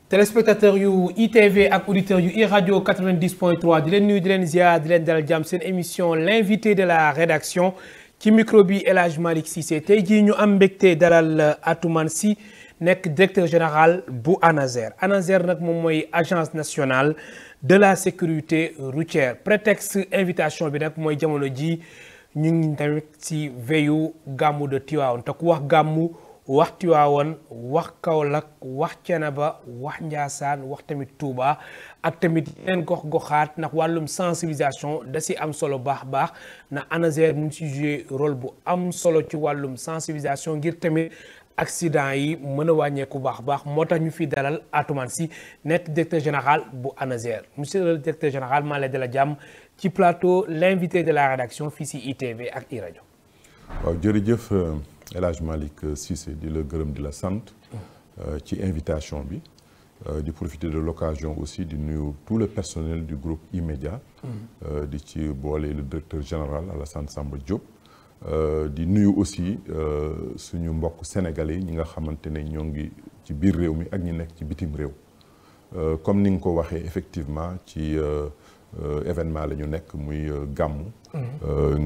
téléspectateurs yu ITV ak auditeurs yu iRadio 90.3 di leen nuyu di leen ziar di leen dalal jàmm seen émission l'invité de la rédaction ci micro bi El Hadj Malick Cissé tey jii ñu am mbégte dalal Atoumane Sy nekk directeur général bu ANASER ANASER nag moom mooy agence nationale de la sécurité routière prétexte invitation bi nag mooy jamono ji ñu ngi tamit ci veillu gàmmu de Tivaouane te ku wax gàmmu wax Tivaouane wax Kaolack wax Thiénaba wax Ndiassane wax tamit Touba ak tamit yeneen gox-goxaat ndax wàllum sensibilisation da si am solo baax na ANASER mu ngi si joué rôle bu am solo ci wàllum sensibilisation ngir tamit accident yi mën a wàññeeku baax moo tax ñu fi dalal Atoumane Sy nekk directeur général bu ANASER monsieur le directeur général maa lay dalal jàmm ci plateau l'invité de la rédaction fii si ITV ak iRadio. waaw jërëjëf El Hadj Malick Cissé di la gërëm di la sant ci invitation bi di profiter de l'occasion aussi di nuyu tout le personnel du groupe E-Media di ci boole le directeur général Alassane Samba Diop di nuyu aussi suñu mbokk sénégalais yi ñi nga xamante ne ñoo ngi ci biir réew mi ak ñi nekk ci bitim réew comme ni nga ko waxee effectivement ci événement la ñu nekk muy gàmmu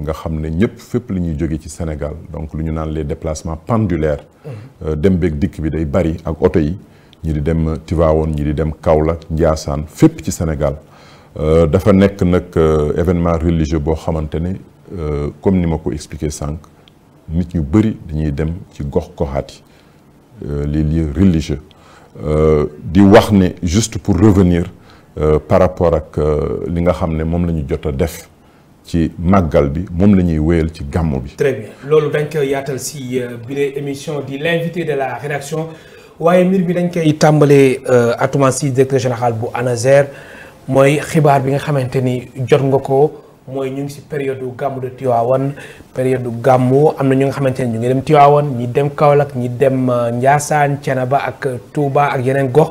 nga xam ne ñëpp fépp la ñuy jóge ci Sénégal donc lu ñu naan les déplacements pendulaires dem beeg dikk bi day bari ak oto yi ñi di dem Tivaouane ñi di dem Kaolack Ndiassane fépp ci Sénégal dafa nekk nag événement religieux boo xamante ne comme ni ma ko expliqué sànq nit ñu bëri dañuy dem ci gox-goxaat yi les lieux religieux di wax ne juste pour revenir par rapport ak li nga xam ne moom la ñu jot a def ci màggal bi moom la ñuy wéyal ci gàmmu bi. très bien loolu dañ koy yaatal si bile émission di l'invité de la rédaction waaye mbir bi dañ koy tàmbalee Atoumane Sy directeur général bu ANASER mooy xibaar bi nga xamante ni jot nga ko mooy ñu ngi si période gàmmu de Tivaouane période gàmmu am na ñu nga xamante ni ñu ngi dem Tivaouane ñi dem Kaolack ñi dem Ndiassane Thiénaba ak Touba ak yeneen gox.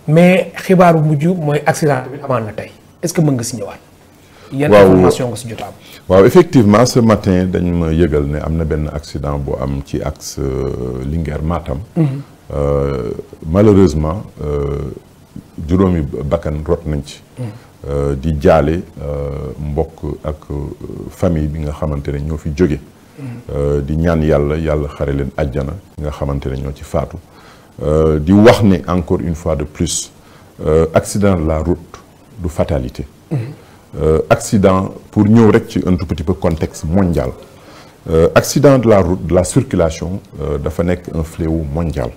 mais xibaar bu mujj mooy accident bi amaan na tey est-ce que mën nga si ñëwaat. yan information nga si jot am. waaw effectivement ce matin dañ ma yëgal ne am na benn accident bu am ci axe Linguère Matam. Malheureusement juróomi bakkan rot nañ ci. di jaale mbokk ak famille bi nga xamante ne ñoo fi jóge. di ñaan yàlla xare leen àjjana nga xamante ne ñoo ci faatu. di wax ne encore une fois de plus accident de la route du fatalité. Accident pour ñëw rek ci un tout petit peu contexte mondial. Accident de la route de la circulation dafa nekk un fléau mondial.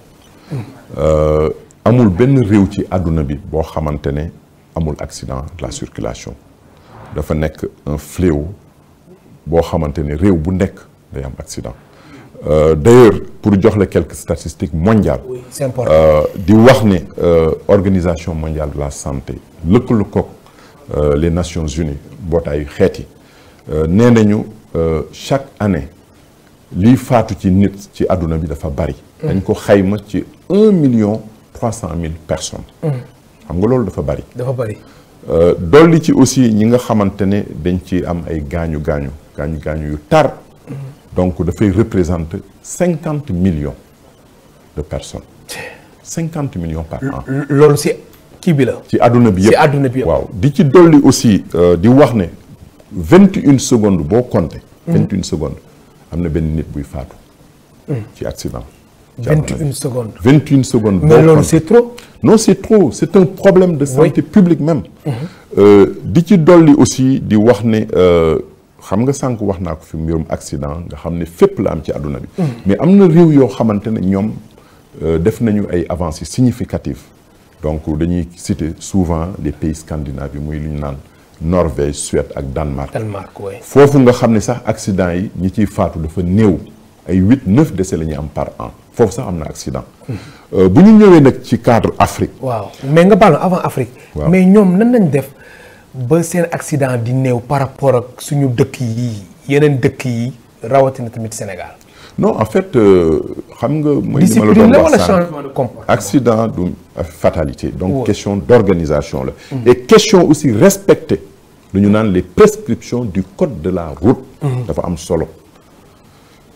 Amul benn réew ci àdduna bi boo xamante ne amul accident de la circulation dafa nekk un fléau boo xamante ne réew bu nekk day am accident. D'ailleurs pour jox la quelques statistiques mondiales. Oui, c'est important. di wax ne organisation mondiale de la santé lëkkaloo koog les Nations Unies mbootaayu xeet yi nee nañu chaque année liy faatu ci nit ci àdduna bi dafa bari. dañ ko xayma ci 1,3 million personnes. xam nga loolu dafa bari. dafa bari. dolli ci aussi ñi nga xamante ne dañ ci am ay gaañu yu tar. Donc dafay représenter 50 millions de personnes. 50 millions par an. loolu si kii bi la. ci àdduna bi yëpp ci àdduna bi yëpp. waaw di ci dolli aussi di wax ne 21 secondes boo compter. 21 secondes am na benn nit buy faatu. ci accident. 21 secondes. 21 secondes. mais loolu c'est trop. non c'est trop c'est un problème de santé publique même. di ci dolli aussi di wax ne. xam nga sànq wax naa ko fi mbirum accident nga xam ne fépp la am ci àdduna bi. mais am na réew yoo xamante ne ñoom def nañu ay avancées significatives donc dañuy citer souvent les pays scandinaves yi muy lu ñu naan Norvège Suède ak Danemark. Oui. foofu nga xam ne sax accident yi ñi ciy faatu dafa néew ay 8-9 décès la ñuy am par an foofu sax am na accident. bu ñu ñëwee nag ci cadre Afrique. waaw mais nga baal avant Afrique. waaw mais ñoom nan nañ def. ba seen accident di néew par rapport ak suñu dëkk yi yeneen dëkk yi rawatina tamit Sénégal. non en fait xam nga. mooy li ma la discipline doon la wax wala sànq changement de comportement. accident du fatalité. donc question d'organisation la. et question aussi respecter lu ñu naan les prescriptions du code de la route. dafa am solo.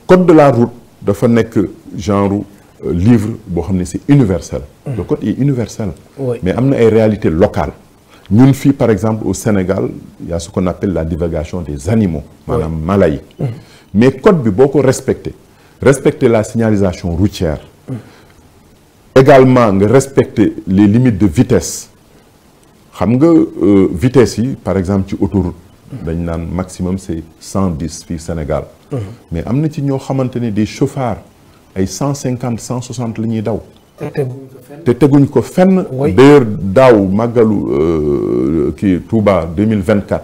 code de la route dafa nekk genre livre boo xam ne c'est universel. Le code est universel. Oui. Mais am na ay réalités locales. ñun fii par exemple au Sénégal il y a ce qu'on appelle la divagation des animaux. maanaam mala yi. mais code bi boo ko respecter la signalisation routière. également nga respecter les limites de vitesse. xam nga vitesse yi par exemple ci autoroute. dañ naan maximum c'est 110 fii Sénégal. mais am na ci ñoo xamante ne des chauffards ay 150 160 la ñuy daw. te teguñ ko fenn. d'ailleurs daaw màggalu kii Touba 2024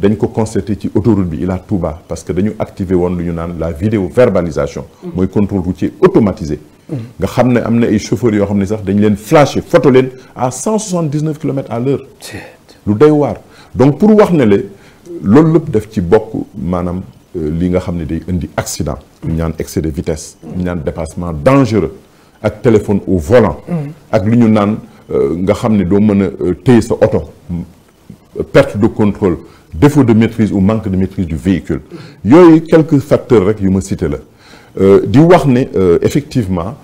dañ ko constaté ci autoroute bi Ila Touba parce que dañu activé woon lu ñu naan la vidéo verbalisation. mooy contrôle routier automatisé. nga xam ne am na ay chauffeurs yoo xam ne sax dañ leen flashé photo leen à 179 kilomètres à l'heure. lu doy waar donc pour wax ne le loolu lépp def ci bokk maanaam li nga xam ne day indi accident. ñu ñaan excès de vitesse. ñu ñaan dépassement dangereux. ak téléphone au volant. ak lu ñu naan nga xam ne doo mën a téye sa oto. perte de contrôle défaut de maîtrise ou manque de maîtrise du véhicule. yooyu quelques facteurs rek yu ma cité la. di wax ne effectivement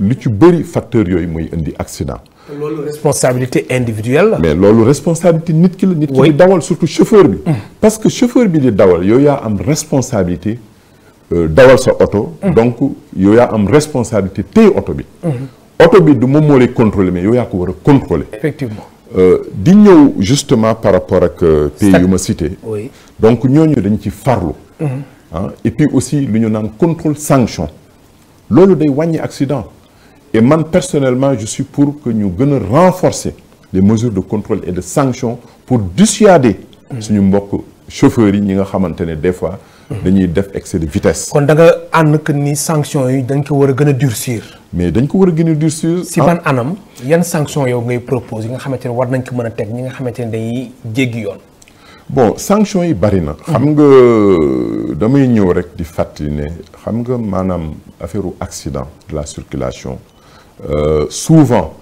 lu ci bëri facteurs yooyu mooy indi accident. loolu responsabilité individuelle la. mais loolu responsabilité nit ki la. nit ki di dawal surtout chauffeur bi. parce que chauffeur bi di dawal yow yaa am responsabilité. dawal sa oto. donc yow yaa am responsabilité téye oto bi. oto bi du moom moo lay contrôler mais yow yaa ko war a contrôler. effectivement. di ñëw justement par rapport ak pays yu ma cité. oui donc ñooñu dañ ci farlu. et puis aussi lu ñu naan contrôle sanction. loolu day wàññi accident. et man personnellement je suis pour que ñu gën a renforcer les mesures de contrôle et de sanction pour dissuader. suñu mbokk chauffeurs yi ñi nga xamante ne des fois. dañuy def excès de vitesse. kon da nga ànd que ni sanction yi dañ ko war a gën a durcir. mais dañ ko war a gën a durcir. si ban anam yan sanction yow ngay propose yi nga xamante ne war nañ ko mën a teg ñi nga xamante ne dañuy jéggi yoon. bon sanction yi bari na. xam nga damay ñëw rek di fàttali ne xam nga maanaam affaire accident de la circulation souvent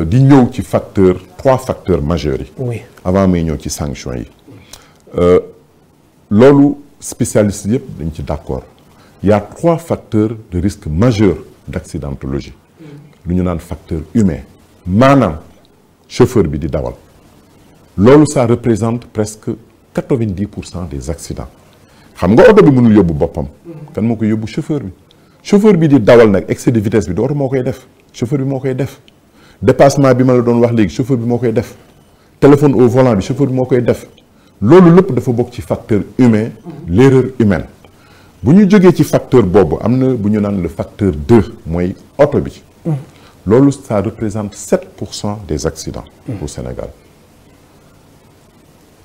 di ñëw ci trois facteurs majeurs yi. oui avant may ñëw ci sanction yi loolu. spécialistes yëpp dañ ci d'accord il y a 3 facteurs de risque majeur d'accidentologie lu ñu naan facteur humain maanaam chauffeur bi di dawal loolu ça représente presque 90% des accidents xam nga oto bi mënul yóbbu boppam kan moo koy yóbbu chauffeur bi di dawal nag excès de vitesse bi du oto moo koy def chauffeur bi moo koy def dépassement bi ma la doon wax léegi chauffeur bi moo koy def téléphone au volant bi chauffeur bi moo koy def loolu lépp dafa bokk ci facteur humain l'erreur humaine bu ñu jógee ci facteur boobu am na bu ñu naan le facteur 2 mooy oto bi loolu ça représente 7% des accidents au Sénégal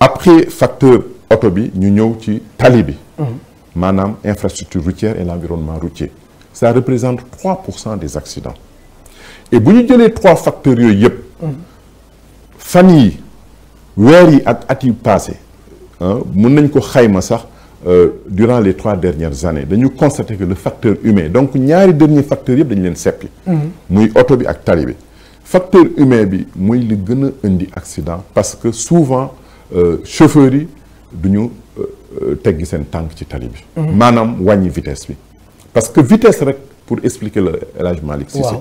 après facteur oto bi ñu ñëw ci tali bi maanaam infrastructure routière et l'environnement routier ça représente 3% des accidents et bu ñu jëlee 3 facteurs yooyu yëpp fan yi weer yi ak at yu passé mën nañ ko xayma sax durant les 3 dernières années dañu constater que le facteur humain donc ñaari dernier facteurs yëpp dañu leen seppi muy oto bi ak tali bi facteur humain bi muy li gën a indi accident parce que souvent chauffeurs yi duñu teggi seen tànk ci tali bi maanaam wàññi vitesse bi parce que vitesse rek pour expliquer le El Hadj Malick Cissé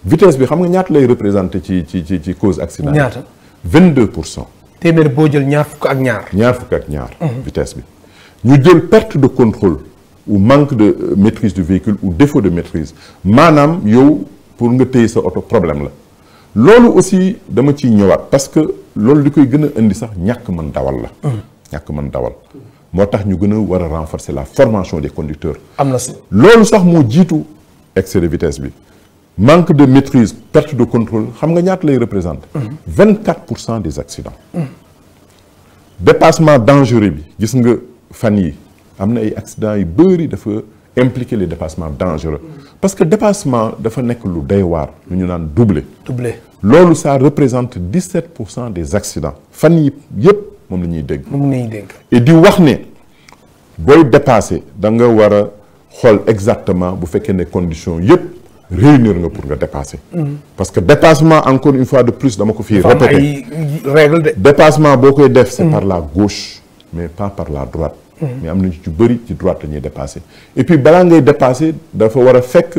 vitesse bi xam nga ñaata lay représenter ci cause accident ñaata 22%. téeméer boo jël ñaar fukk ak ñaar. vitesse bi ñu jël perte de contrôle ou manque de maîtrise du véhicule ou défaut de maîtrise maanaam yow pour nga téye sa oto problème la loolu aussi dama ciy ñëwaat parce que loolu li koy gën a indi sax ñàkk mën dawal la. ñàkk mën dawal moo tax ñu gën a war a renforcer la formation des conducteurs. am na si loolu sax moo jiitu excès de vitesse bi. manque de maîtrise perte de contrôle xam nga ñaata lay représente 24% des accidents dépassement dangereux bi gis nga fan yi am na ay accidents yu bëri dafa impliquer les dépassements dangereux parce que dépassement dafa nekk lu doy waar lu ñu naan doublé loolu ça représente 17% des accidents fan yi yëpp moom la ñuy dégg et di wax ne booy dépasser da nga war a xool exactement bu fekkee ne conditions yëpp réunir nga pour nga dépasser. parce que dépassement encore une fois de plus dama ko fii répéter ay règle de dépassement boo koy def c'est par la gauche mais pas par la droite mais am na ci bëri ci droite la ñuy dépasser et puis balaa ngay dépasser dafa war a fekk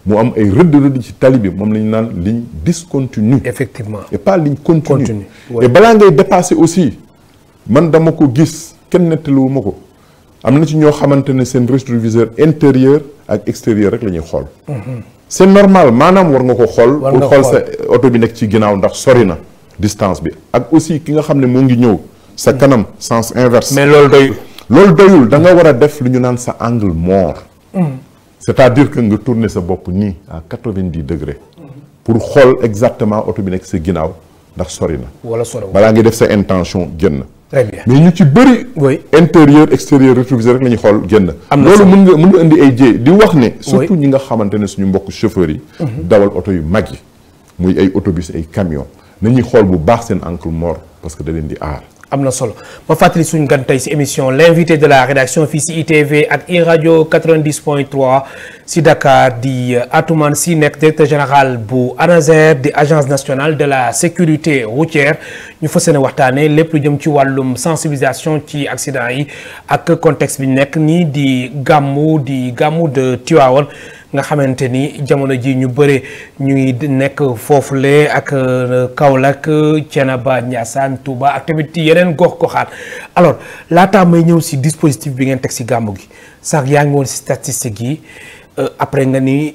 mu am ay rëdd ci tali bi moom la ñu naan ligne discontinue. Effectivement. et pas ligne continue. Oui. et balaa ngay dépasser aussi man dama ko gis kenn nettaliwu ma ko am na ci ñoo xamante ne seen rétroviseur intérieur ak extérieur rek la ñuy xool. c'est normal maanaam war nga ko xool. pour xool sa oto bi nekk ci ginnaaw ndax sori na distance bi ak aussi ki nga xam ne moo ngi ñëw sa kanam sens inverse. mais loolu doyul. loolu doyul da nga war a def lu ñu naan sa angle mort. c'est-à-dire que nga tourner sa bopp nii à 90 degrés. pour xool exactement oto bi nekk sa ginnaaw ndax sori na. wala sori balaa ngay def sa intention génn. très bien mais ñu ci bëri. oui intérieur extérieur rétroviseur rek la ñuy xool génn. loolu mën nga indi ay jee di wax ne. surtout ñi nga xamante ne suñu mbokk chauffeurs yi. dawal oto yu mag yi. muy ay autobus ay camions nañuy xool bu baax seen angle mort parce que da leen di aar. am na solo ma fàttali suñu gan tey si émission l'invité de la rédaction fii si ITV ak iRadio 90.3 si Dakar di Atoumane Sy nekk directeur général bu ANASER di agence nationale de la sécurité routière ñu fas yéene waxtaanee lépp lu jëm ci wàllum sensibilisation ci accident yi ak contexte bi nekk nii di gàmmu de Tivaouane nga xamante ni jamono ji ñu bëre ñu ngi nekk foofule ak Kaolack Thiénaba Ndiassane Touba ak tamit yeneen gox-goxaat alors laataa may ñëw si dispositif bi ngeen teg si gàmmu gi sax yaa ngi woon si statistique yi après nga ni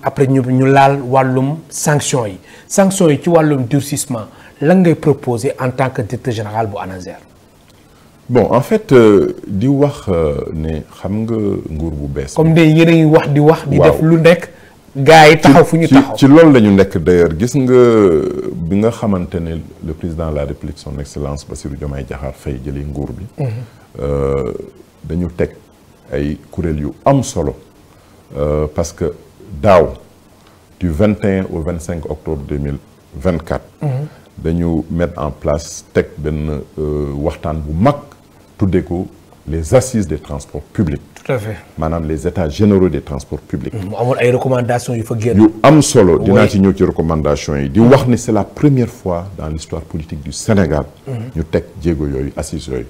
après ñu laal wàllum sanction yi ci wàllum durcissement lan ngay proposer en tant que directeur général bu ANASER. bon en fait di wax ne xam nga nguur bu bees. comme de yéen a ngi wax di def lu nekk. gars yi taxaw fu ñu taxaw ci loolu la ñu nekk d'ailleurs gis nga bi nga xamante ne le président de la République son excellence Bassirou Diomaye Diakhar Faye jëlee nguur bi. dañu teg ay kuréel yu am solo parce que daaw du 21 au 25 octobre 2024. dañu mettre en place teg benn waxtaan bu mag. tuddee ko les assises des transports publics. tout à fait maanaam les états généraux des transports publics. mu amoon ay recommandations yu fa génn. yu am solo dinaa ci ñëw ci recommandations yi. di wax ni c'est la première fois dans l'histoire politique du Sénégal. ñu teg jéego yooyu assises yooyu.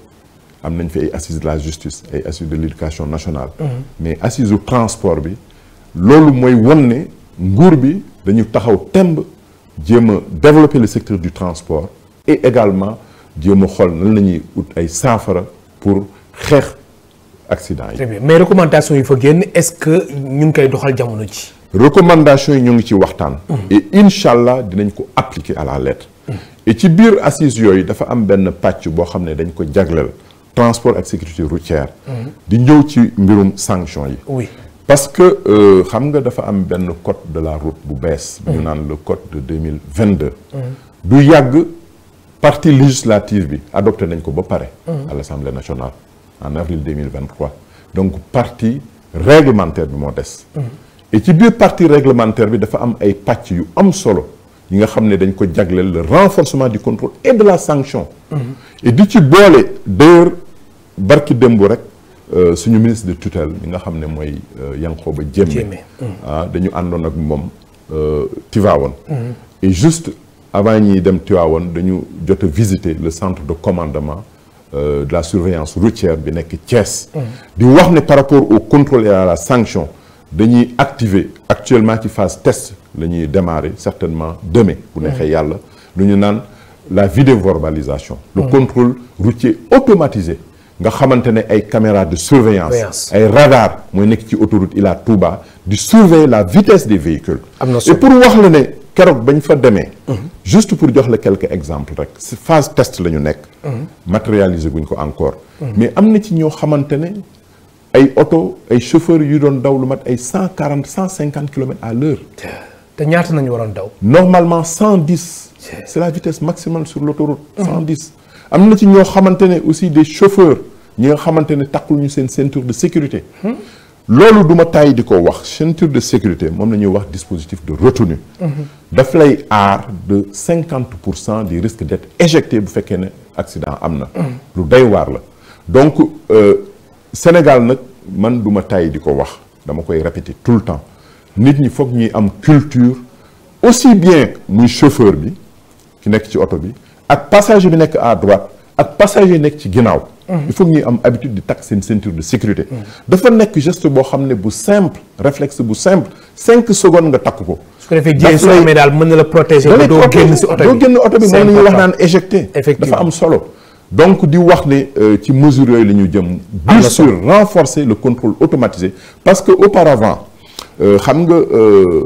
am nañ fi ay assises de la justice ay assises de l'éducation nationale. mais assises du transport bi loolu mooy won ne nguur bi dañu taxaw temb jéem a développer le secteur du transport et également jéem a xool nan la ñuy ut ay saafara. pour xeex accident yi. très bien mais recommandations yi fa génn est-ce que ñu ngi koy doxal jamono ji. recommandations yi ñu ngi ci waxtaan. et incha allah dinañ ko appliquer à la lettre. et ci biir assises yooyu dafa am benn pàcc boo xam ne dañ ko jagleel transport ak sécurité routière. di ñëw ci mbirum sanction yi. oui parce que xam nga dafa am benn code de la route bu bees. ñu naan le code de 2022. du yàgg. partie législative bi adopté nañ ko ba pare. à l'Assemblée nationale en avril 2023 donc partie réglementaire bi moo des. et ci biir partie réglementaire bi dafa am ay pàcc yu am solo yi nga xam ne dañ ko jagleel le renforcement du contrôle et de la sanction. et di ci boole d'ailleurs barki démb rek suñu ministre de tutelle mi nga xam ne mooy Yankhoba Diémé. dañu àndoon ak moom Tivaouane. et juste. avant ñuy dem Tivaouane dañu jot a visiter le centre de commandement de la surveillance routière bi nekk Thiès. di wax ne par rapport au contrôle et à la sanction dañuy activer actuellement ci phase test la ñuy démarrer certainement demain bu neexee yàlla lu ñu naan la vidéoverbalisation. le contrôle routier automatisé nga xamante ne ay caméras de surveillance ay radar mooy nekk ci autoroute Ila Touba di surveiller la vitesse des véhicules. et pour wax la ne keroog bañ fa demee. juste pour jox la quelques exemples rek si phase test la ñu nekk. matérialiser guñ ko encore. mais am na ci ñoo xamante ne ay oto ay chauffeurs yu doon daw lu mat ay 140 150 kilomètres à l'heure. te ñaata nañu waroon daw. normalement 110. c'est la vitesse maximale sur l'autoroute. 110 am na ci ñoo xamante ne aussi des chauffeurs ñi nga xamante ne takkul ñu seen ceinture de sécurité. loolu duma tàyyi di ko wax ceinture de sécurité moom la ñuy wax dispositif de retenue. daf lay aar de 50% du risque d'être éjecté bu fekkee ne accident am na. lu doy waar la donc Sénégal nag man duma tàyyi di ko wax dama koy répéter tout le temps nit ñi foog ñuy am culture aussi bien muy chauffeur bi ki nekk ci oto bi ak passager bi nekk à droite ak passager yi nekk ci ginnaaw. il faut ñuy am habitude di takk seen ceinture de sécurité. dafa nekk geste boo xam ne bu simple réflexe bu simple 5 secondes nga takk ko. su ko defee jéem soo amee daal mën na la protéger. doo génn si oto bi doo génn oto bi moom la ñuy wax naan éjecté. effectivement dafa am solo. donc di wax ne ci mesures yooyu la ñu jëm. bien sûr renforcer le contrôle automatisé parce que auparavant xam nga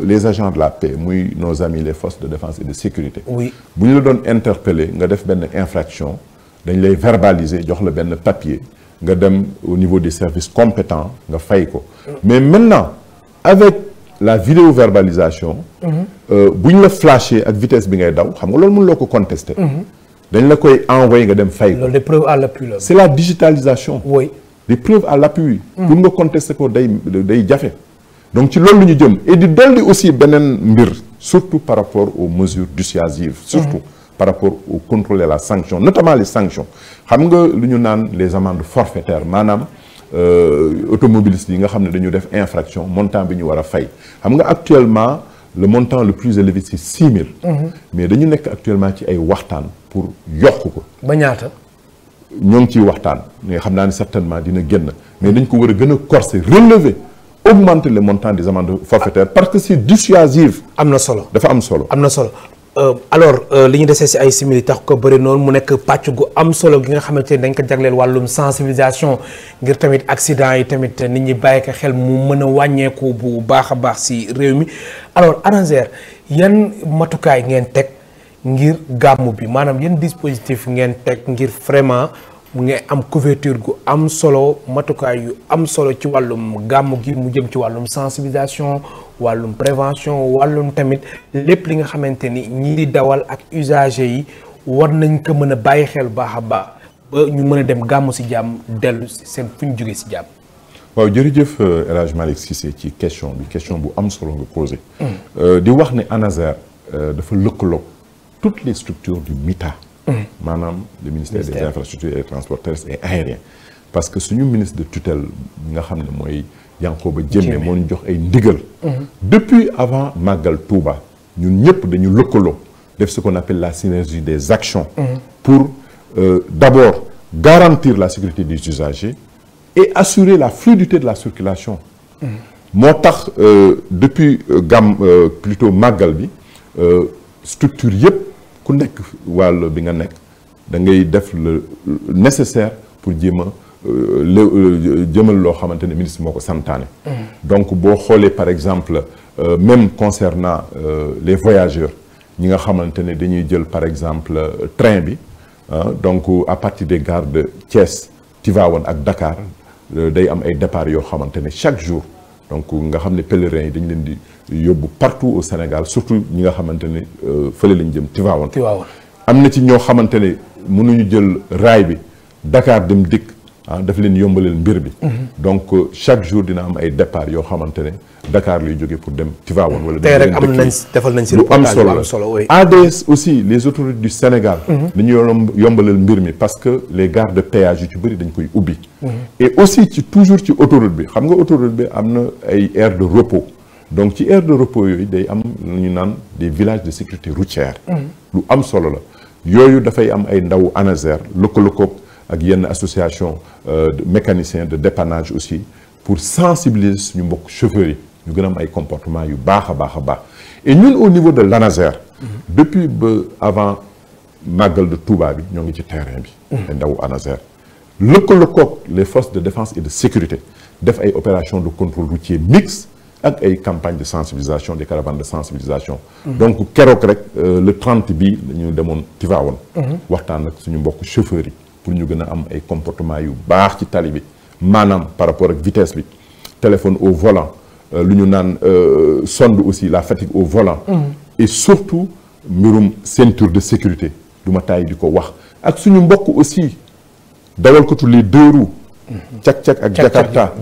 les agents de la paix muy nos amis les forces de défense et de sécurité. oui bu ñu la doon interpeller nga def benn infraction dañ lay verbaliser jox la benn papier nga dem au niveau des services compétents nga fay ko. mais maintenant avec la vidéo-verbalisation. bu ñu la flashé ak vitesse bi ngay daw xam nga loolu mënuloo ko contester. dañ la koy envoyer nga dem fay ko. loolu des preuves à l'appui la. c'est la digitalisation. oui des preuves à l'appui. pour nga contester ko day jafe. donc ci loolu la ñu jëm et di dolli aussi beneen mbir surtout par rapport aux mesures dissuasives. surtout par rapport au contrôle et la sanction notamment les sanctions xam nga lu ñu naan les amendes forfaitaires maanaam automobilistes yi nga xam ne dañu def infraction montant bi ñu war a fay xam nga actuellement le montant le plus élevé c'est 6 000. mais dañu nekk actuellement ci ay waxtaan pour yokk ko. ba ñaata. ñoo ngi ciy waxtaan mais xam naa ne certainement dina génn mais dañ ko war a gën a corser relever augmenter le montant des amendes forfaitaires parce que c'est dissuasif. am na solo dafa am solo. am na solo alors li ñu desee si ay simili tax ko bëri noonu mu nekk pàcc gu am solo gi nga xamante ne dañ ko jagleel wàllum sensibilisation ngir tamit accident yi tamit nit ñi bàyyi ko xel mu mën a wàññeeku bu baax a baax si réew mi alors ANASER yan matukaay ngeen teg ngir gàmmu bi maanaam yan dispositif ngeen teg ngir vraiment mu ngi am couverture gu am solo matukaay yu am solo ci wàllum gàmmu gi mu jëm ci wàllum sensibilisation wàllum prévention wàllum tamit lépp li nga xamante ni ñii di dawal ak usagers yi war nañ ko mën a bàyyi xel baax a baax ba ñu mën a dem gàmmu si jàmm dellu seen fu ñu jógee si jàmm. waaw jërëjëf El Hadj Malick Cissé ci question bu am solo nga posé. di wax ne ANASER dafa lëkkaloo toutes les structures du MITA. maanaam le ministère des infrastructures et des transports terrestres et aériens parce que suñu ministre de tutelle nga xam ne mooy Yankhoba Diémé moo ñu jox ay ndigal. depuis avant Magal Touba ñun ñëpp dañu lëkkaloo def ce qu'on appelle la synergie des actions. pour d'abord garantir la sécurité des usagers et assurer la fluidité de la circulation. moo tax depuis plutôt Magal bi structure yëpp. ku nekk wàll bi nga nekk da ngay def le nécessaire pour jéem a jëmal loo xamante ne ministre moo ko santaane. donc boo xoolee par exemple même concernant les voyageurs ñi nga xamante ne dañuy jël par exemple train bi donc à partir des gares de Thiès Tivaouane ak Dakar day am ay départ yoo xamante ne chaque jour donc nga xam ne pèlerins yi dañ leen di yóbbu partout au Sénégal surtout ñi nga xamante ne fële lañ jëm Tivaouane. am na ci ñoo xamante ne mënuñu jël raay bi Dakar dem dikk daf leen yombaleel mbir bi. donc chaque jour dina am ay départ yoo xamante ne Dakar lay jógee pour dem Tivaouane. wala tey rek defal nañ si lu am solo la ADS aussi les autorités du Sénégal. dañu yombaleel mbir mi parce que les gares de péage yu ci bëri dañ koy ubbi. et aussi ci toujours ci autoroute bi xam nga autoroute bi am na ay aires de repos. donc ci aire de repos yooyu day am lu ñu naan des villages de sécurité routière. lu am solo la yooyu dafay am ay ndawu ANASER lëkkaloo ak yenn association de mécaniciens de dépannage aussi pour sensibiliser suñu mbokk chauffeurs yi ñu gën a am ay comportement yu baax a baax a baax et ñun au niveau de l'ANASER depuis ba avant Magal de Touba bi ñoo ngi ci terrain bi. ay ndawu ANASER lëkkaloo les forces de défense et de sécurité def ay opérations de contrôle routier mixte. ak ay campagne de sensibilisation des caravanes de sensibilisation. donc keroog rek le 30 bi dañu demoon Tivaouane. waxtaan ak suñu mbokk chauffeurs yi pour ñu gën a am ay comportement yu baax ci tali bi maanaam par rapport ak vitesse bi téléphone au volant lu ñu naan sonde aussi la fatigue au volant. et surtout mbirum ceinture de sécurité du ma taay di ko wax ak suñu mbokk aussi dawal ko tous les 2 roues. cak-cak ak Jakarta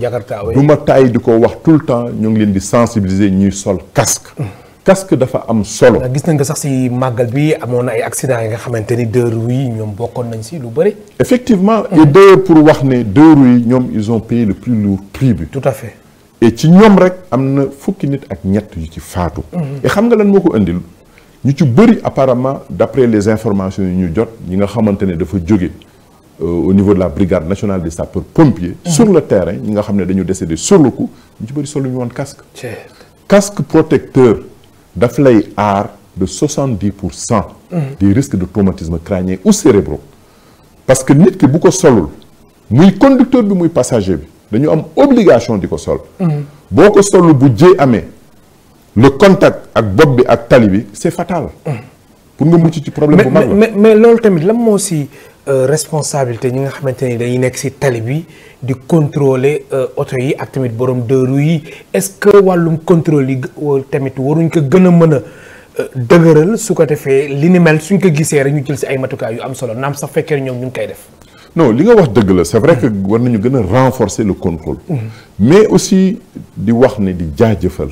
du ma taay di ko wax tout le temps ñu ngi leen di sensibiliser ñuy sol casque. casque dafa am solo. gis nañ ko sax ci màggal bi amoon na ay accidents yi nga xamante ni 2 roues yi ñoom bokkoon nañ ci lu bëri. effectivement et d'ailleurs pour wax ne 2 roues yi ñoom ils ont payé le plus lourd tribut. tout à fait. et ci ñoom rek am na fukki nit ak ñett yu ci faatu. et xam nga lan moo ko indil ñu ci bëri apparemment d'après les informations yi ñu jot ñi nga xamante ne dafa jóge au niveau de la brigade nationale des sapeurs-pompiers. sur le terrain ñi nga xam ne dañu décédé sur le coup ñu ci bëri solo ñu woon casque. casque protecteur daf lay aar de 70% des risques de traumatisme crânien ou cérébraux parce que nit ki bu ko solul muy conducteur bi muy passager bi dañu am obligation di ko sol boo ko solul bu jee amee le contact ak bopp bi ak tali bi c'est fatal pour nga mucc ci problème bu mag la mais loolu tamit lan moo si responsabilité ñi nga xamante ni dañuy nekk si tali bi di contrôler oto yi ak tamit borom deux roues yi est-ce que wàllum contrôle yi tamit waruñ ko gën a mën a dëgëral su ko defee li ni mel suñ ko gisee rek ñu jël si ay matukaay yu am solo naam sax fekkee ñoom ñu ngi koy def. non li nga wax dëgg la c'est vrai que war nañu gën a renforcer le contrôle mais aussi di wax ne di jaajëfal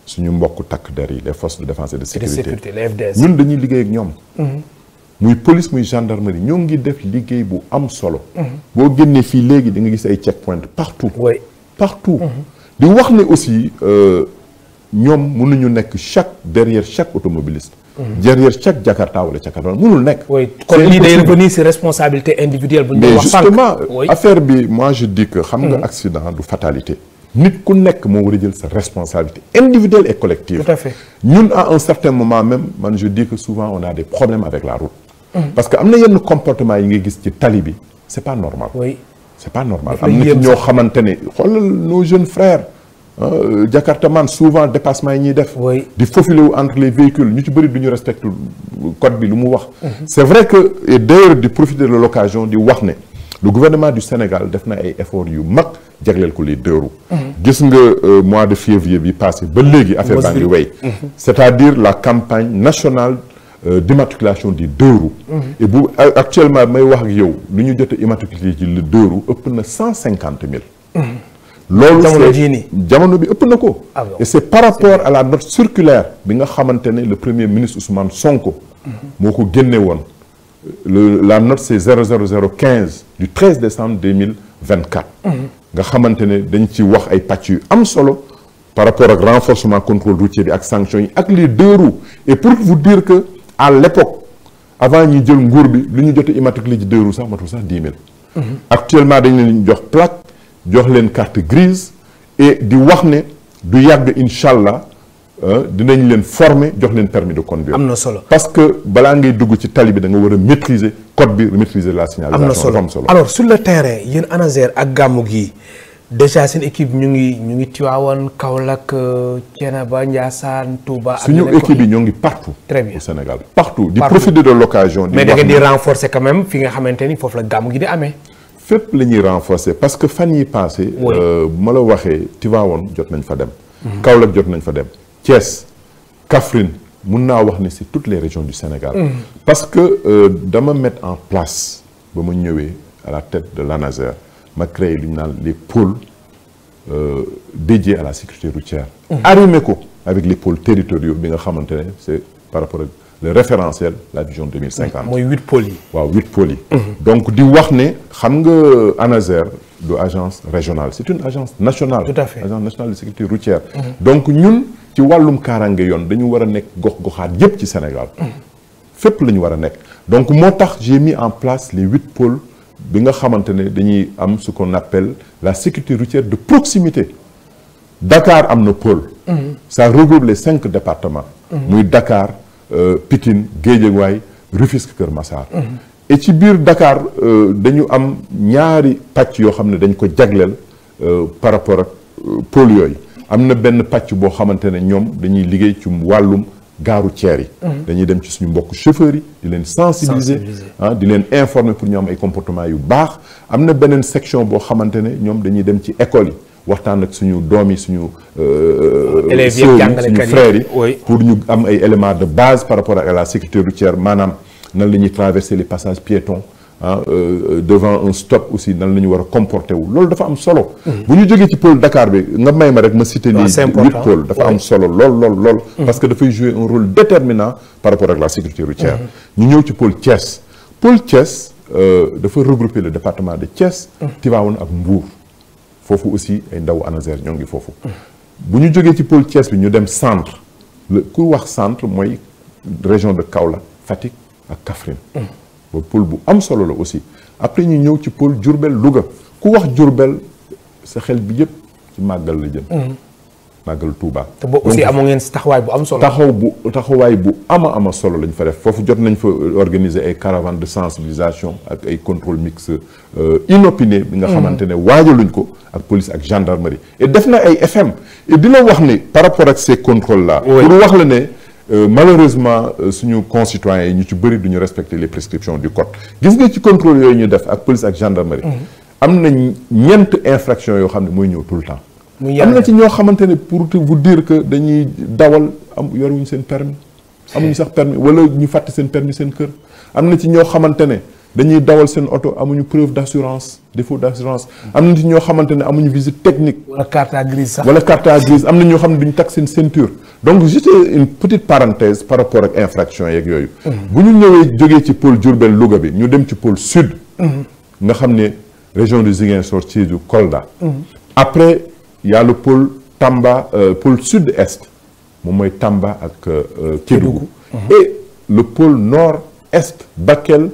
suñu mbokk takk der yi les forces de défense et de sécurité les FDS ñun dañuy liggéey ak ñoom muy police muy gendarmerie ñoo ngi def liggéey bu am solo boo génnee fii léegi di nga gis ay checkpoint partout partout di wax ne aussi ñoom mënuñu nekk derrière chaque automobiliste derrière chaque Jakarta wala Jakarta mënul nekk kon lii day revenir ci responsabilité individuelle bu ñu mais wax justement affaire bi moi je dis que xam nga accident du fatalité nit ku nekk moo war a jël sa responsabilité individuelle et collective tout à fait ñun à un certain moment même man je dis que souvent on a des problèmes avec la route parce que am na yenn comportement yi ngay gis ci tali bi c'est pas normal c'est pas normal am na ci ñoo xamante ne xoolal nos jeunes frères Jakartaman souvent dépassement yi ñuy def di faufiler wu entre les véhicules ñu ci bëri du ñu respecte code bi lu mu wax c'est vrai que et d'ailleurs di profiter de l'occasion di wax ne le gouvernement du Sénégal def na ay efforts yu mag jagleel ko les deux roues gis nga mois de février bi passé ba léegi affaire baa ngi wéy c'est-à-dire la campagne nationale d'immatriculation des deux roues et bu actuellement may wax ak yow lu ñu jot a immatriculé ci le deux roues ëpp na 150 000 loolu jamono bi ëpp na ko et c'est par rapport à la note circulaire bi nga xamante ne le premier ministre Ousmane Sonko moo ko génne woon la note c'est 00015 du 13 décembre 2024 nga xamante ne dañ ci wax ay pàcc yu am solo par rapport ak renforcement contrôle routier bi ak sanctions yi ak les deux roues et pour vous dire que à l'époque avant ñuy jël nguur bi lu ñu jot a immatriculé ci deux roues sax matul sax 10 000 actuellement dañ leen jox plaque jox leen carte grise et di wax ne du yàgg incha allah dinañ leen former jox leen permis de conduire. am na solo parce que balaa ngay dugg ci tali bi da nga war a maîtriser code bi maîtriser la signalisation. am na solo alors sur le terrain yéen ANASER ak gàmmu gi déjà seen équipe ñu ngi Tivaouane Kaolack Thiénaba Ndiassane Touba. suñu équipe yi ñoo ngi partout. très bien au Sénégal partout. di profiter de l'occasion. mais da ngeen di renforcer quand même fi nga xamante ni foofu la gàmmu gi di amee. fépp la ñuy renforcer parce que fan yi passé bu ma la waxee Tivaouane jot nañ fa dem Kaolack jot nañ fa dem Thiès Kaffrine mun naa wax ne c'est toutes les régions du Sénégal parce que dama mettre en place ba ma ñëwee à la tête de l'ANASER ma créé lu ñu naan les pôles dédiés à la sécurité routière arrimé ko avec les pôles territoriaux bi nga xamante ne c'est par rapport ak le référentiel la vision 2050. mooy 8 pôles yi. waaw 8 pôles yi. donc di wax ne xam nga ANASER du agence régionale c'est une agence nationale. tout à fait agence nationale de sécurité routière. donc ñun ci wàllum kaaraange yoon dañu war a nekk gox-goxaat yépp ci Sénégal. fépp la ñu war a nekk. donc moo tax j'ai mis en place les 8 pôles bi nga xamante ne dañuy am ce qu'on appelle la sécurité routière de proximité. Dakar am na pôle. ça regroupe les 5 départements. muy Dakar. Pikine Guédiawaye Rufisque Keur Massar et ci biir Dakar dañu am ñaari pàcc yoo xam ne dañ ko jagleel par rapport ak pôle yooyu am na benn pàcc boo xamante ne ñoom dañuy liggéey ci wàllum gaaru ceer yi dañuy dem ci suñu mbokk chauffeurs yi di leen sensibiliser di leen informer pour ñu am ay comportement yu baax am na beneen section boo xamante ne ñoom dañuy dem ci école yi waxtaan ak suñu doom yi suñu élèves yi suñu frères yi pour ñu am ay éléments de base par rapport à la sécurité routière maanaam nan la ñuy traverser les passages piétons devant un stop aussi nan la ñu war a comporter wu loolu dafa am solo bu ñu jógee ci pôle Dakar bi nga may ma rek ma citer les 8 pôles dafa am solo lool parce que dafay jouer un rôle déterminant par rapport ak la sécurité routière ñu ñëw ci pôle Thiès dafa regrouper le département de Thiès Tivaouane ak Mbour foofu aussi ay ndaw ANASER ñoo ngi foofu bu ñu jógee ci pôle Thiès bi ñu dem centre ku wax centre mooy région de Kaolack Fatick ak Kaffrine ba pôle bu am solo la aussi après ñu ñëw ci pôle Diourbel Louga ku wax Diourbel sa xel bi yëpp ci màggal la jëm màggal Touba. te boo aussi amoo ngeen taxawaay bu am solo. taxawaay bu ama solo lañ fa def foofu jot nañ fa organiser ay caravanes de sensibilisation ak ay contrôle mixte inopiné bi nga xamante ne waajaluñ ko ak police ak gendarmerie et def na ay FM et dina wax ni par rapport ak ces contrôles là. pour wax la ne malheureusement suñu concitoyens yi ñu ci bëri duñu respecter les prescriptions du code gis nga ci contrôle yooyu ñu def ak police ak gendarmerie. am na ñeent infraction yoo xam ne mooy ñëw tout le temps. am na ci ñoo xamante ne pour vous dire que dañuy dawal yoruñu seen permis amuñu sax permis wala ñu fàtte seen permis seen kër am na ci ñoo xamante ne dañuy dawal seen oto amuñu preuve d'assurance défaut d'assurance am na ci ñoo xamante ne amuñu visite technique wala carte grise sax wala carte grise am na ñoo xam ne duñu takk seen ceinture donc juste une petite parenthèse par rapport ak infraction yeeg yooyu bu ñu ñëwee jógee ci pôle Diourbel Louga bi ñu dem ci pôle sud nga xam ne région de Ziguinchor Sédhiou Kolda après il y a le pôle Tamba pôle sud-est moom mooy Tamba ak Kédougou et le pôle nord-est Bakel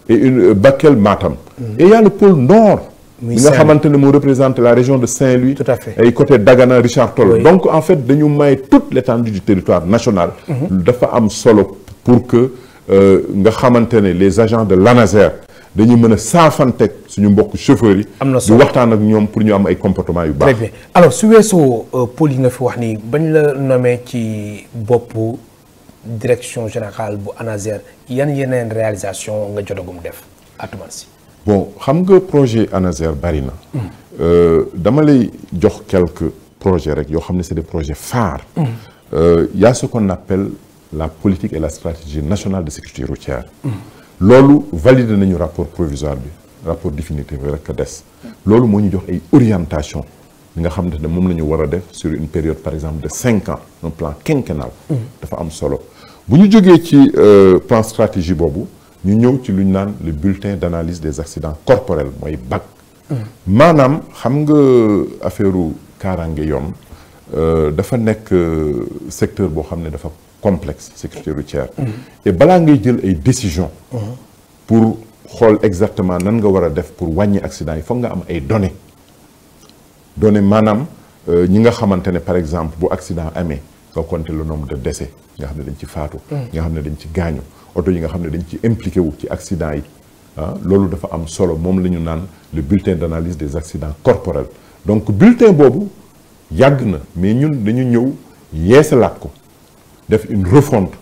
et Bakel Matam et il y a le pôle nord bi nga xamante ne moo représente la région de Saint-Louis tout à fait ay côté Dagana Richard Toll donc en fait dañu may toute l'étendue du territoire national dafa am solo pour que nga xamante ne les agents de l'ANASER dañuy mën a saafanteeg suñu mbokk chauffeurs yi. am na solo di waxtaan ak ñoom pour ñu am ay comportement yu baax. très bien alors su weesoo pôle yi nga fi wax nii bañ la nommé ci boppu direction générale bu ANASER yan yeneen réalisation nga jotagum def Atoumane Sy. bon xam nga projet ANASER bari na. dama lay jox quelques projets rek yoo xam ne c'est des projets phares. y a ce qu'on appelle la politique et la stratégie nationale de sécurité routière. loolu validé nañu rapport provisoire bi rapport définitif bi rek a des loolu moo ñu jox ay orientation li nga xam ne moom la ñu war a def sur une période par exemple de 5 ans un plan quinquennal dafa am solo bu ñu jógee ci plan stratégie boobu ñu ñëw ci lu ñu naan le bulletin d'analyse des accidents corporels mooy BAC maanaam xam nga affaire kaaraange yoon dafa nekk secteur boo xam ne dafa complexe sécurité routière et balaa ngay jël ay décisions pour xool exactement nan nga war a def pour wàññi accident yi foog nga am ay données maanaam ñi nga xamante ne par exemple bu accident amee nga compter le nombre de décès nga xam ne dañ ci faatu nga xam ne dañ ci gaañu oto yi nga xam ne dañ ci impliqué wu ci accident yi loolu dafa am solo moom la ñu naan le bulletin d'analyse des accidents corporels donc bulletin boobu yàgg na mais ñun dañu ñëw yeesalaat ko def une refonte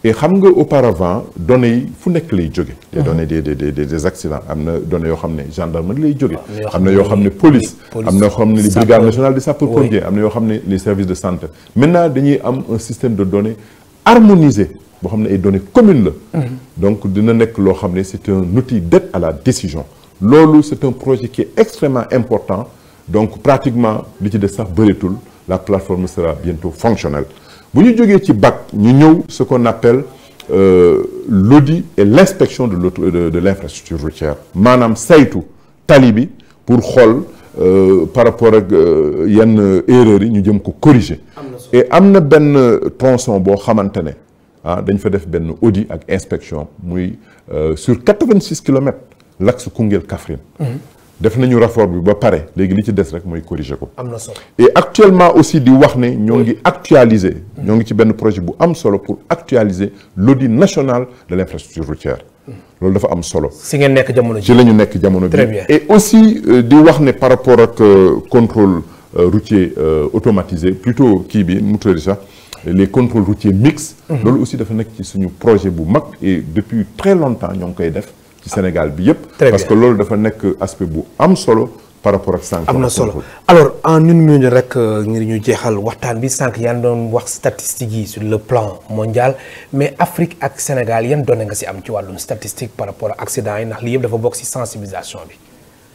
et xam nga auparavant données yi fu nekk lay jóge les données des accidents am na données yoo xam ne gendarmerie lay jóge am na yoo xam ne police am na yoo xam ne les brigades nationales de sapeurs-pompiers am na yoo xam ne les services de santé maintenant dañuy am un système de données harmonisé boo xam ne ay données communes la donc dina nekk loo xam ne c'est un outil d'aide à la décision loolu c'est un projet qui est extrêmement important donc pratiquement li ci des sax bëreetul la plateforme sera bientôt fonctionnelle bu ñu jógee ci BAC ñu ñëw ce qu'on appelle l'audit et l'inspection de l'infrastructure routière maanaam saytu tali bi pour xool par rapport ak yenn erreurs yi ñu jëm ko corriger et am na benn tronçon boo xamante ne dañ fa def benn audit ak inspection muy sur 86 kilomètres l'axe Koungheul-Kaffrine def nañu rapport bi ba pare léegi li ci des rek mooy corriger ko. am na solo et actuellement aussi di wax ne ñoo ngi actualiser. ñoo ngi ci benn projet bu am solo pour actualiser l'audit national de l'infrastructure routière. loolu dafa am solo. si ngeen nekk jamono ji ci la ñu nekk jamono bi. très bien et aussi di wax ne par rapport ak contrôle routier automatisé plutôt kii bi mu tudd sax les contrôles routiers mixtes. loolu aussi dafa nekk ci suñu projet bu mag et depuis très longtemps ñoo ngi koy def. ci Sénégal bi yëpp. parce que loolu dafa nekk aspect bu am solo par rapport ak sànq. am na solo alors en une minute rek ngir ñu jeexal waxtaan bi sànq yaa ngi doon wax statistiques yi sur le plan mondial mais Afrique ak Sénégal yan données nga si am ci wàllum statistique par rapport ak accident yi ndax lii yëpp dafa bokk si sensibilisation bi.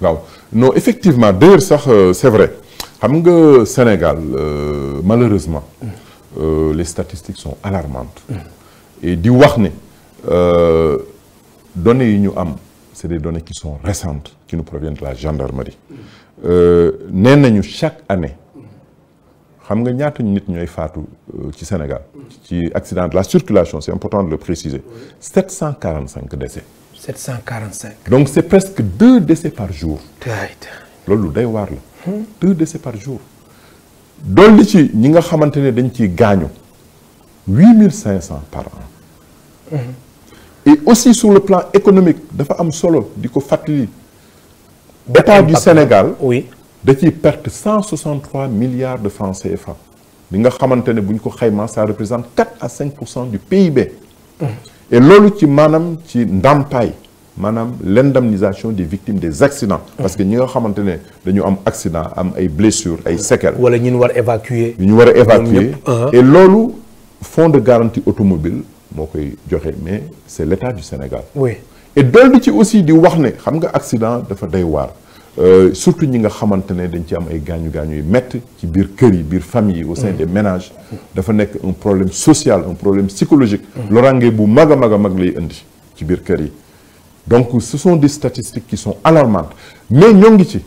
waaw non effectivement d'ailleurs sax c'est vrai xam nga Sénégal malheureusement les statistiques sont alarmantes. et di wax ne. données yi ñu am c'est des données qui sont récentes qui nous proviennent de la gendarmerie nee nañu chaque année xam nga ñaata nit ñooy faatu ci Sénégal ci accident de la circulation c'est important de le préciser 745 décès. 745. donc c'est presque 2 décès par jour. loolu day waar la. 2 décès par jour dolli ci ñi nga xamante ne dañ ciy gaañu 8500 par an. Et aussi sur le plan économique dafa am solo di ko fàttali. État du Sénégal. oui da ciy perte 163 milliards de francs CFA. li nga xamante ne bu ñu ko xaymaa ça représente 4 à 5% du PIB. Et loolu ci maanaam ci ndàmpaay maanaam l'indemnisation des victimes des accidents. parce que ñi nga xamante ne dañu am accident am ay blessures ay séquelles. wala ñun war évacuer. ñu war a évacuer et loolu fonds de garantie automobile moo koy joxe mais c'est l'État du Sénégal. oui et dolli ci aussi di wax ne xam nga accident dafa doy waar. surtout ñi nga xamante ne dañ ci am ay gaañu-gaañu yu métti ci biir kër yi biir famille yi au sein des ménages dafa nekk un problème social un problème psychologique loraange bu mag a mag a mag lay indi ci biir kër yi donc ce sont des statistiques qui sont alarmantes mais ñoo ngi ci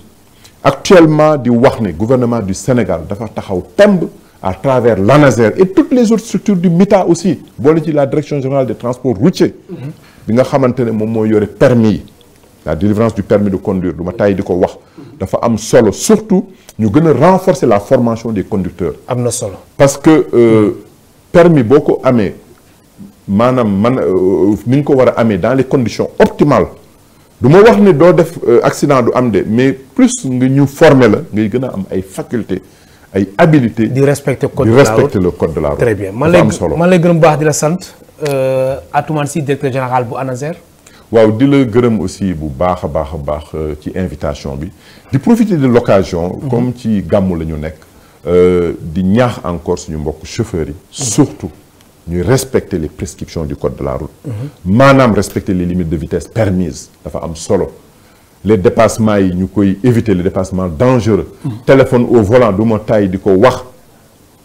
actuellement di wax ne gouvernement du Sénégal dafa taxaw temb à travers l'ANASER et toutes les autres structures du MITA aussi boole ci la direction générale des transports routiers bi nga xamante ne moom moo yore permis yi la délivrance du permis de conduire du ma tàyyi di ko wax dafa am solo surtout ñu gën a renforcer la formation des conducteurs. am na solo parce que permis boo ko amee maanaam ni nga ko war a amee dans les conditions optimales du ma wax ne doo def accident du am de mais plus nga ñu former la ngay gën a am ay facultés ay habilités. di respecter code di de la respecter route le code de la route. très bien man lay gërëm baax di la sant Atoumane Sy directeur général bu ANASER. waaw di la gërëm aussi bu baax a baax ci invitation bi di profiter de l'occasion comme ci gàmmu la ñu nekk di ñaax encore suñu mbokk chauffeurs yi surtout ñuy respecter les prescriptions du code de la route maanaam respecter les limites de vitesse permises dafa am solo les dépassements yi ñu koy éviter les dépassements dangereux téléphone au volant du ma tàyyi di ko wax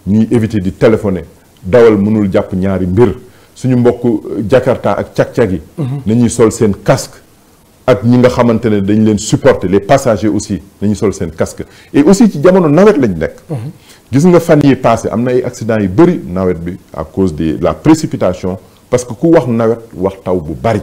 ñuy éviter di téléphoner dawal mënul jàpp ñaari mbir suñu mbokk Jakarta ak cag-cag yi nañuy sol seen casque ak ñi nga xamante ne dañ leen supporter les passagers aussi nañuy sol seen casque et aussi ci jamono nawet lañ nekk gis nga fan yi passé am na ay accidents yu bëri nawet bi à cause de la précipitation parce que ku wax nawet wax taw bu bari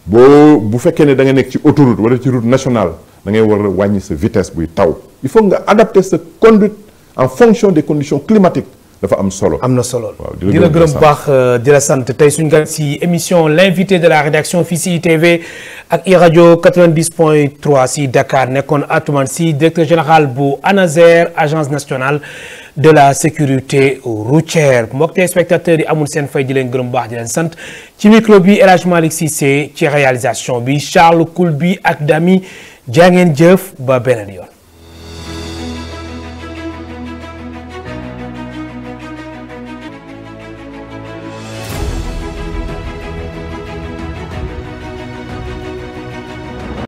bu fekkee ne da nga nekk ci autoroute wala ci route nationale da ngay war a wàññi sa vitesse buy taw il faut nga adapter sa conduite en fonction des conditions climatiques dafa am solo. am na solo waaw di la gërëm bu baax di la sant tey suñu gan si émission l'invité de la rédaction fii si ITV ak iRadio 90.3 si Dakar nekkoon Atoumane Sy directeur général bu ANASER agence nationale de la sécurité routière mbokk téléspectateurs yi amul seen fay di leen gërëm bu baax di leen sant ci micro bi El Hadj Malick Cissé ci réalisation bi Charles Koulbi ak Dami jaa ngeen jëf ba beneen yoon.